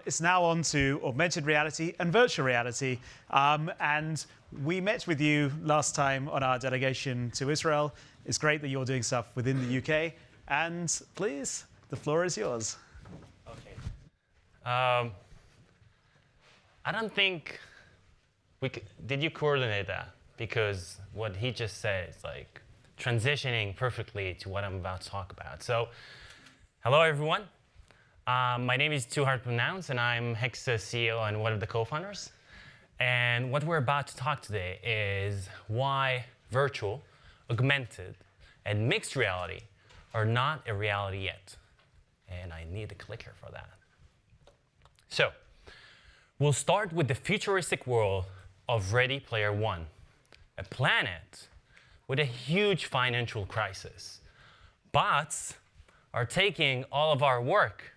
It's now on to augmented reality and virtual reality. And we met with you last time on our delegation to Israel. It's great that you're doing stuff within the UK. And please, the floor is yours. Okay. I don't think did you coordinate that? Because what he just said is like transitioning perfectly to what I'm about to talk about. So, hello everyone. My name is too hard to pronounce, and I'm Hexa CEO and one of the co-founders. And what we're about to talk today is why virtual, augmented, and mixed reality are not a reality yet. And I need a clicker for that. So, we'll start with the futuristic world of Ready Player One, a planet with a huge financial crisis. Bots are taking all of our work.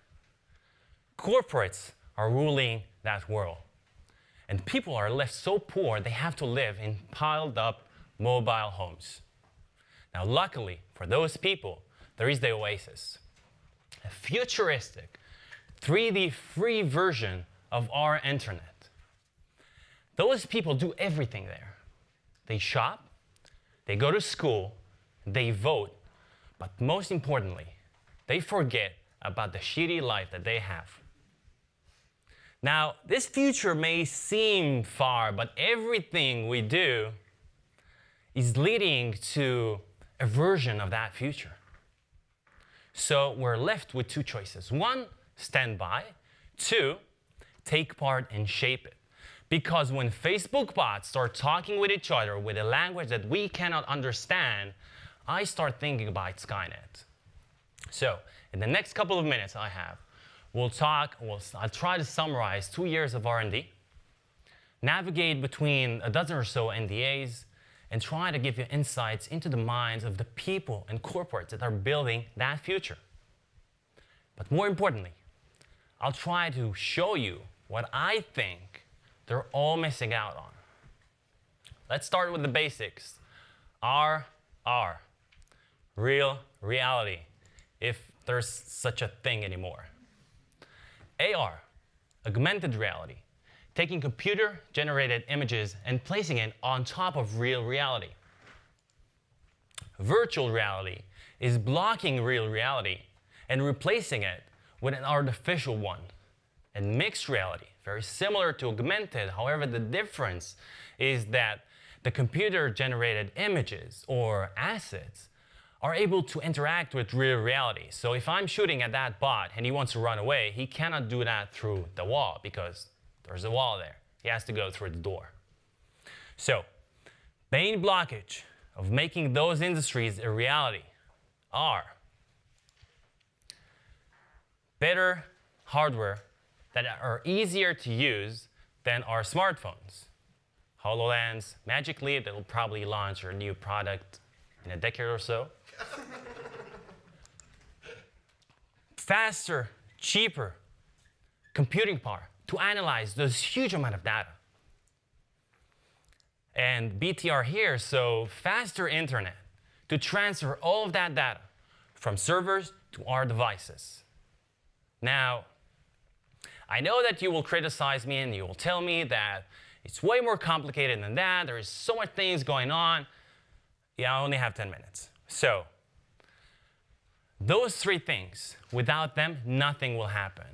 Corporates are ruling that world. And people are left so poor they have to live in piled up mobile homes. Now, luckily for those people, there is the Oasis, a futuristic 3D free version of our internet. Those people do everything there. They shop, they go to school, they vote, but most importantly, they forget about the shitty life that they have. Now, this future may seem far, but everything we do is leading to a version of that future. So we're left with two choices. One, stand by. Two, take part and shape it. Because when Facebook bots start talking with each other with a language that we cannot understand, I start thinking about Skynet. So in the next couple of minutes I have, I'll try to summarize 2 years of R&D, navigate between a dozen or so NDAs, and try to give you insights into the minds of the people and corporates that are building that future. But more importantly, I'll try to show you what I think they're all missing out on. Let's start with the basics. RR, real reality, if there's such a thing anymore. AR, augmented reality, taking computer-generated images and placing it on top of real reality. Virtual reality is blocking real reality and replacing it with an artificial one. And mixed reality, very similar to augmented, however, the difference is that the computer-generated images or assets are able to interact with real reality. So if I'm shooting at that bot and he wants to run away, he cannot do that through the wall because there's a wall there. He has to go through the door. So, main blockage of making those industries a reality are better hardware that are easier to use than our smartphones. HoloLens, Magic Leap, that will probably launch your new product in a decade or so. Faster, cheaper computing power to analyze those huge amount of data. And BTR here, so faster internet to transfer all of that data from servers to our devices. Now, I know that you will criticize me and you will tell me that it's way more complicated than that. There is so much things going on. Yeah, I only have 10 minutes. So, those three things, without them, nothing will happen.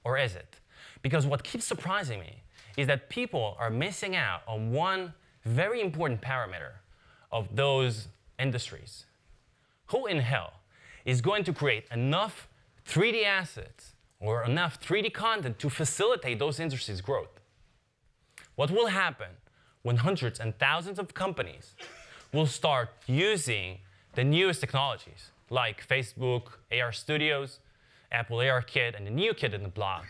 Or is it? Because what keeps surprising me is that people are missing out on one very important parameter of those industries. Who in hell is going to create enough 3D assets or enough 3D content to facilitate those industries' growth? What will happen when hundreds and thousands of companies will start using the newest technologies like Facebook AR Studios, Apple AR Kit, and the new kid in the block,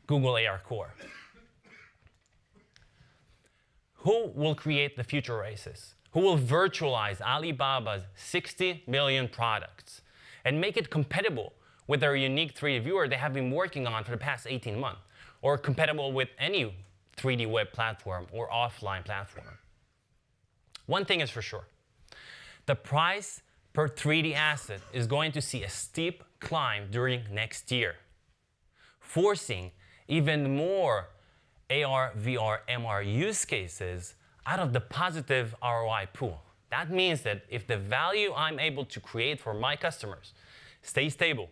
Google AR Core? Who will create the future Oasis? Who will virtualize Alibaba's 60 million products and make it compatible with their unique 3D viewer they have been working on for the past 18 months, or compatible with any 3D web platform or offline platform? One thing is for sure. The price per 3D asset is going to see a steep climb during next year. forcing even more AR, VR, MR use cases out of the positive ROI pool. That means that if the value I'm able to create for my customers stays stable,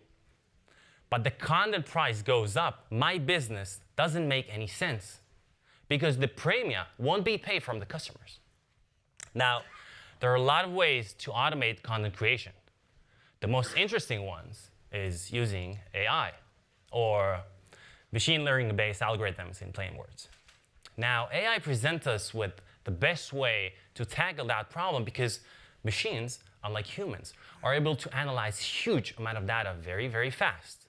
but the content price goes up, my business doesn't make any sense because the premium won't be paid from the customers. Now, there are a lot of ways to automate content creation. The most interesting ones is using AI or machine learning-based algorithms in plain words. Now, AI presents us with the best way to tackle that problem because machines, unlike humans, are able to analyze huge amount of data very, very fast.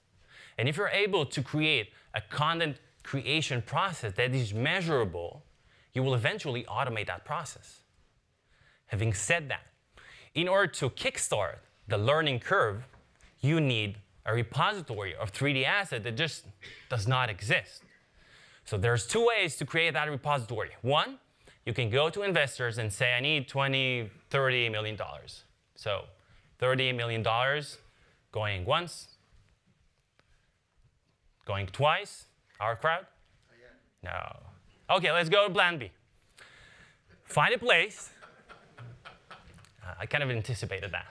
And if you're able to create a content creation process that is measurable, you will eventually automate that process. Having said that, in order to kickstart the learning curve, you need a repository of 3D asset that just does not exist. So there's two ways to create that repository. One, you can go to investors and say, I need $20, $30 million. So $30 million going once, going twice. Our crowd? No. OK, let's go to plan B. Find a place. I kind of anticipated that.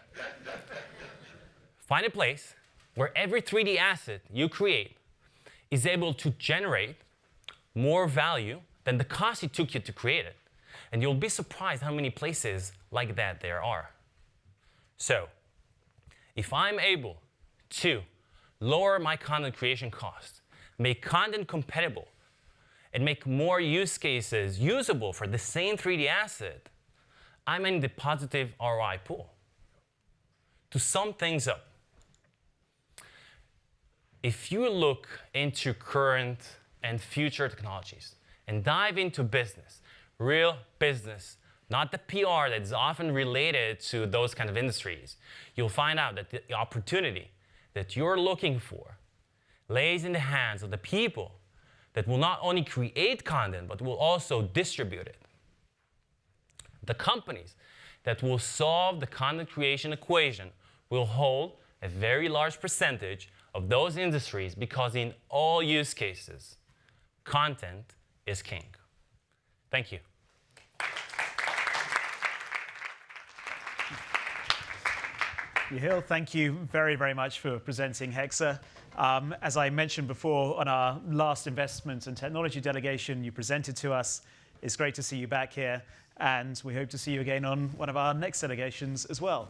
Find a place where every 3D asset you create is able to generate more value than the cost it took you to create it. And you'll be surprised how many places like that there are. So if I'm able to lower my content creation cost, make content compatible, and make more use cases usable for the same 3D asset, I'm in the positive ROI pool. To sum things up, if you look into current and future technologies and dive into business, real business, not the PR that is often related to those kind of industries, you'll find out that the opportunity that you're looking for lays in the hands of the people that will not only create content, but will also distribute it. The companies that will solve the content creation equation will hold a very large percentage of those industries because in all use cases, content is king. Thank you. Yehiel, thank you very, very much for presenting Hexa. As I mentioned before, on our last investment and technology delegation you presented to us, it's great to see you back here, and we hope to see you again on one of our next delegations as well.